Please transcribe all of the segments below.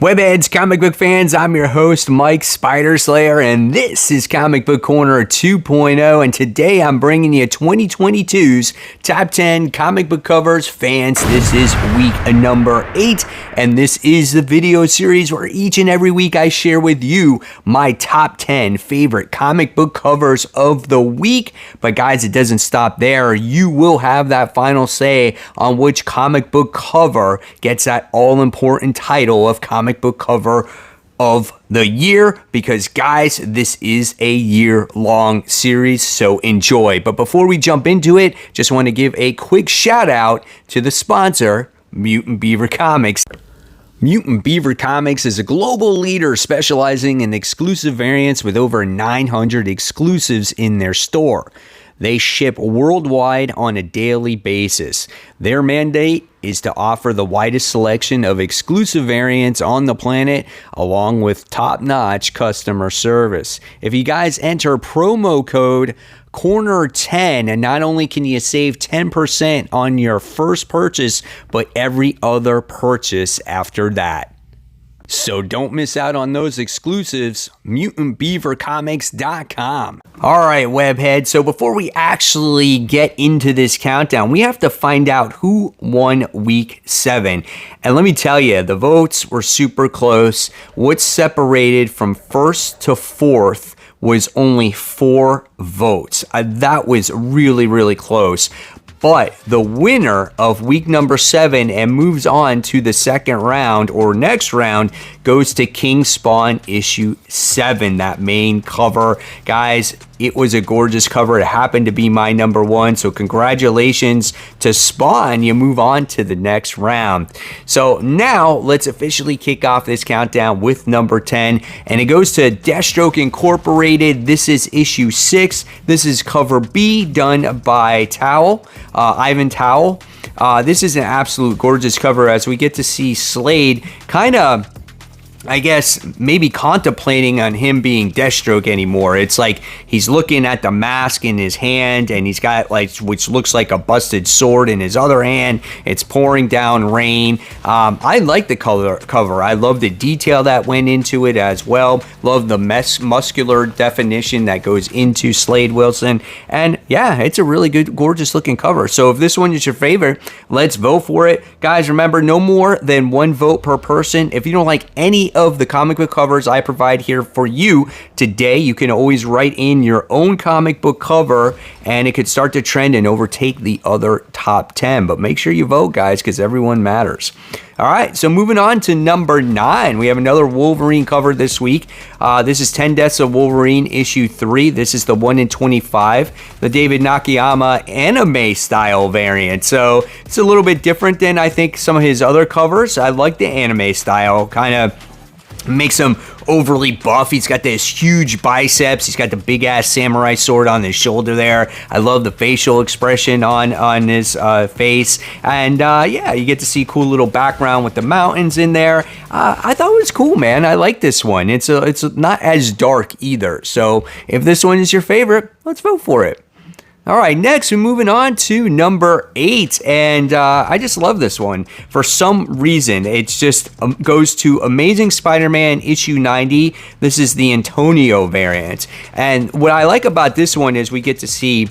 Webheads, comic book fans, I'm your host, Mike Spider Slayer, and this is Comic Book Corner 2.0, and today I'm bringing you 2022's Top 10 Comic Book Covers. Fans, this is week number 8, and this is the video series where each and every week I share with you my top 10 favorite comic book covers of the week. But guys, it doesn't stop there. You will have that final say on which comic book cover gets that all-important title of comic book cover of the year, because guys, this is a year-long series, so enjoy. But before we jump into it, just want to give a quick shout out to the sponsor, Mutant Beaver Comics. Mutant Beaver Comics is a global leader specializing in exclusive variants with over 900 exclusives in their store. They ship worldwide on a daily basis. Their mandate is to offer the widest selection of exclusive variants on the planet, along with top-notch customer service. If you guys enter promo code Corner10, and not only can you save 10% on your first purchase, but every other purchase after that. So don't miss out on those exclusives, mutantbeavercomics.com. All right, webhead. So before we actually get into this countdown, we have to find out who won week 7. And let me tell you, the votes were super close. What separated from first to fourth was only 4 votes. That was really, really close. But the winner of week number 7 and moves on to the second round or next round goes to King Spawn issue 7, that main cover. Guys, it was a gorgeous cover. It happened to be my number 1. So congratulations to Spawn. You move on to the next round. So now let's officially kick off this countdown with number 10. And it goes to Deathstroke Incorporated. This is issue 6. This is cover B, done by Ivan Towle. This is an absolute gorgeous cover as we get to see Slade kind of, I guess, maybe contemplating on him being Deathstroke anymore. It's like he's looking at the mask in his hand, and he's got, like, which looks like a busted sword in his other hand. It's pouring down rain. I like the cover. I love the detail that went into it as well. Love the muscular definition that goes into Slade Wilson. And yeah, it's a really good, gorgeous looking cover. So if this one is your favorite, let's vote for it. Guys, remember, no more than 1 vote per person. If you don't like any of the comic book covers I provide here for you today, you can always write in your own comic book cover, and it could start to trend and overtake the other top 10. But make sure you vote, guys, because everyone matters. All right, so moving on to number 9, we have another Wolverine cover this week. This is 10 Deaths of Wolverine issue 3. This is the 1 in 25, the David Nakayama anime style variant. So it's a little bit different than I think some of his other covers. I like the anime style, kind of makes him overly buff. He's got this huge biceps. He's got the big ass samurai sword on his shoulder there. I love the facial expression on his face. And yeah, you get to see cool little background with the mountains in there. I thought it was cool, man. I like this one. It's not as dark either. So if this one is your favorite, let's vote for it. All right, next we're moving on to number 8, and I just love this one. For some reason, it just goes to Amazing Spider-Man issue 90. This is the Antonio variant. And what I like about this one is we get to see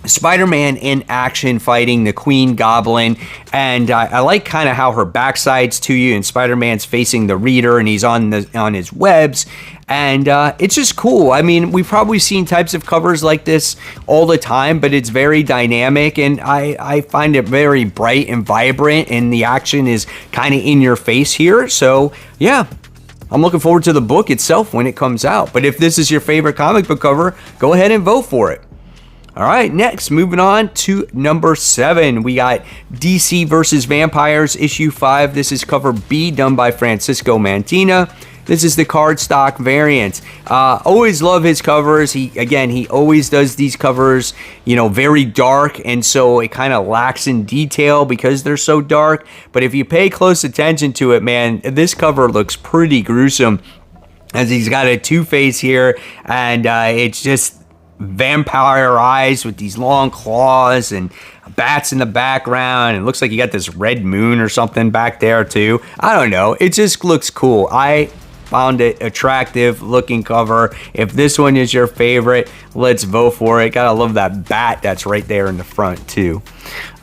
Spider-Man in action fighting the Queen Goblin, and I like kind of how her backside's to you, and Spider-Man's facing the reader, and he's on his webs, and it's just cool. I mean, we've probably seen types of covers like this all the time, but it's very dynamic, and I find it very bright and vibrant, and the action is kind of in your face here. So yeah, I'm looking forward to the book itself when it comes out. But if this is your favorite comic book cover, go ahead and vote for it. All right, next, moving on to number 7, we got DC vs. Vampires issue 5. This is cover B, done by Francisco Mantina. This is the cardstock variant. Always love his covers. He always does these covers, you know, very dark, and so it kind of lacks in detail because they're so dark. But if you pay close attention to it, man, this cover looks pretty gruesome, as he's got a Two-Face here, and it's just vampire eyes with these long claws and bats in the background. It looks like you got this red moon or something back there too. I don't know. It just looks cool. I found it attractive looking cover. If this one is your favorite, let's vote for it. Gotta love that bat that's right there in the front too.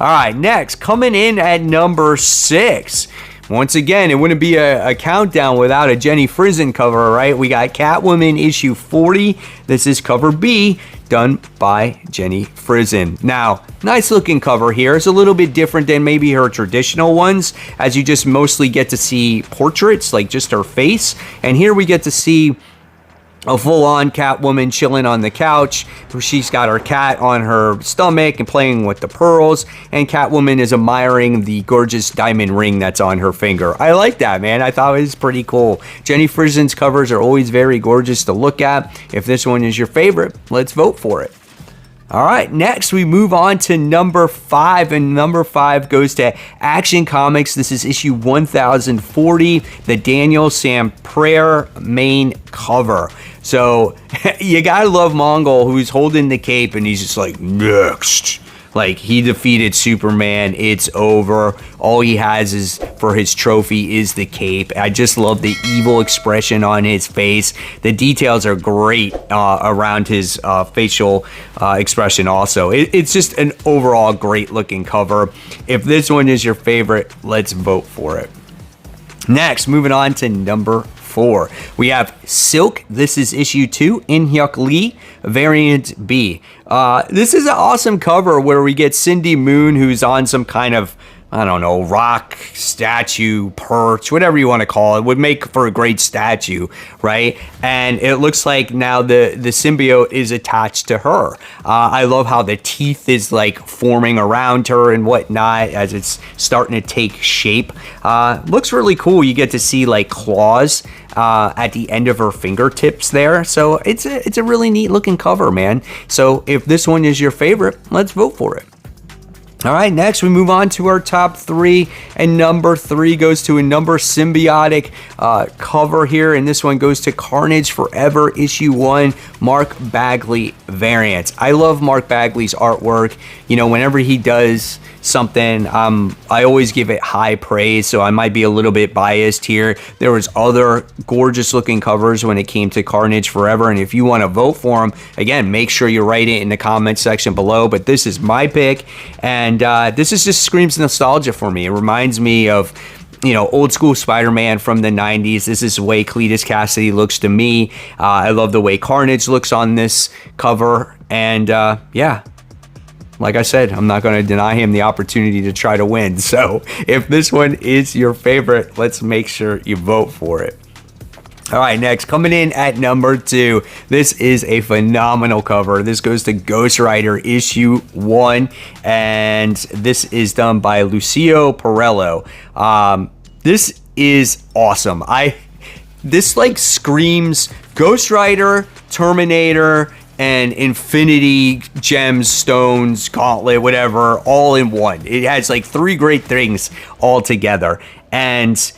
All right, next, coming in at number 6. Once again, it wouldn't be a countdown without a Jenny Frison cover, right? We got Catwoman issue 40. This is cover B, done by Jenny Frison. Now, nice looking cover here. It's a little bit different than maybe her traditional ones, as you just mostly get to see portraits, like just her face. And here we get to see a full-on Catwoman chilling on the couch. She's got her cat on her stomach and playing with the pearls, and Catwoman is admiring the gorgeous diamond ring that's on her finger. I like that, man. I thought it was pretty cool. Jenny Frison's covers are always very gorgeous to look at. If this one is your favorite, let's vote for it. All right, next we move on to number 5, and number 5 goes to Action Comics. This is issue 1040, the Daniel Sam Pryor main cover. So you gotta love Mongol, who's holding the cape, and he's just like, next. Like, he defeated Superman. It's over. All he has is for his trophy is the cape. I just love the evil expression on his face. The details are great around his facial expression also. It's just an overall great looking cover. If this one is your favorite, let's vote for it. Next, moving on to number 4. We have Silk. This is issue 2, In Hyuk Lee, variant B. This is an awesome cover where we get Cindy Moon, who's on some kind of, I don't know, rock statue, perch, whatever you want to call it. Would make for a great statue, right? And it looks like now the symbiote is attached to her. I love how the teeth is like forming around her and whatnot as it's starting to take shape. Looks really cool. You get to see like claws at the end of her fingertips there. So it's a really neat looking cover, man. So if this one is your favorite, let's vote for it. All right, next we move on to our top 3, and number 3 goes to a number symbiotic cover here, and this one goes to Carnage Forever issue 1, Mark Bagley variant. I love Mark Bagley's artwork. You know, whenever he does something, I always give it high praise, so I might be a little bit biased here. There was other gorgeous looking covers when it came to Carnage Forever, and if you want to vote for them, again, make sure you write it in the comment section below, but this is my pick, and this is just screams nostalgia for me. It reminds me of, you know, old school Spider-Man from the 90s. This is the way Cletus Cassidy looks to me. I love the way Carnage looks on this cover, and yeah, like I said, I'm not going to deny him the opportunity to try to win. So if this one is your favorite, let's make sure you vote for it. All right, next, coming in at number 2, this is a phenomenal cover. This goes to Ghost Rider issue 1, and this is done by Lucio Perello. This is awesome. This like screams Ghost Rider, Terminator, and Infinity Gems, Stones, Gauntlet, whatever, all in one. It has like 3 great things all together. And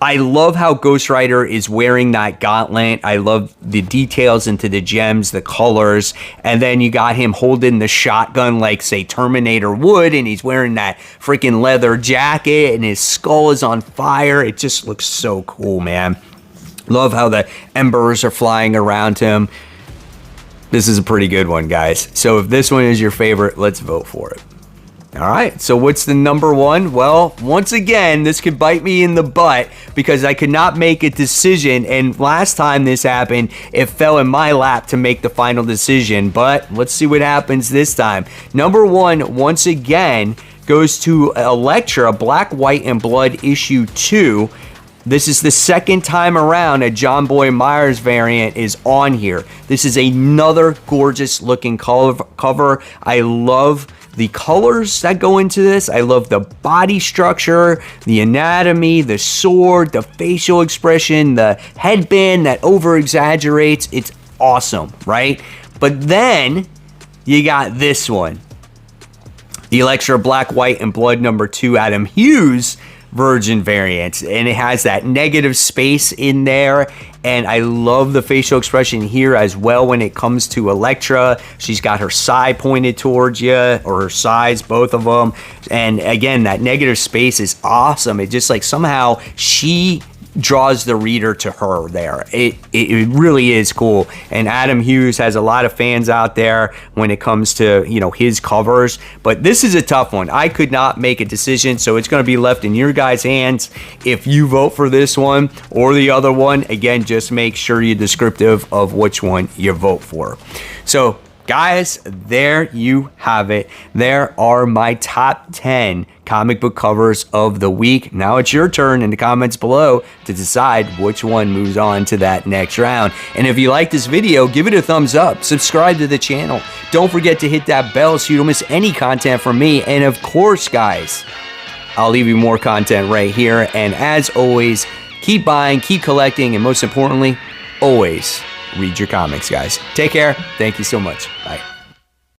I love how Ghost Rider is wearing that gauntlet. I love the details into the gems, the colors, and then you got him holding the shotgun like, say, Terminator would, and he's wearing that freaking leather jacket, and his skull is on fire. It just looks so cool, man. Love how the embers are flying around him. This is a pretty good one, guys. So if this one is your favorite, let's vote for it. All right, so what's the number 1? Well, once again, this could bite me in the butt because I could not make a decision, and last time this happened, it fell in my lap to make the final decision, but let's see what happens this time. Number 1, once again, goes to Elektra, Black, White, and Blood issue 2. This is the second time around a John Boy Myers variant is on here. This is another gorgeous looking cover. I love the colors that go into this. I love the body structure, the anatomy, the sword, the facial expression, the headband that over exaggerates. It's awesome, right? But then you got this one, the Elektra Black, White, and Blood number 2 Adam Hughes Virgin variant, and it has that negative space in there. And I love the facial expression here as well when it comes to Elektra. She's got her side pointed towards you, or her sides, both of them. And again, that negative space is awesome. It just like somehow she draws the reader to her there. It really is cool. And Adam Hughes has a lot of fans out there when it comes to, you know, his covers. But this is a tough one. I could not make a decision, so it's going to be left in your guys' hands. If you vote for this one or the other one, again, just make sure you're descriptive of which one you vote for. So guys, there you have it. There are my top 10 comic book covers of the week. Now it's your turn in the comments below to decide which one moves on to that next round. And if you like this video, give it a thumbs up, subscribe to the channel. Don't forget to hit that bell so you don't miss any content from me. And of course, guys, I'll leave you more content right here. And as always, keep buying, keep collecting, and most importantly, always read your comics, guys. Take care. Thank you so much. Bye.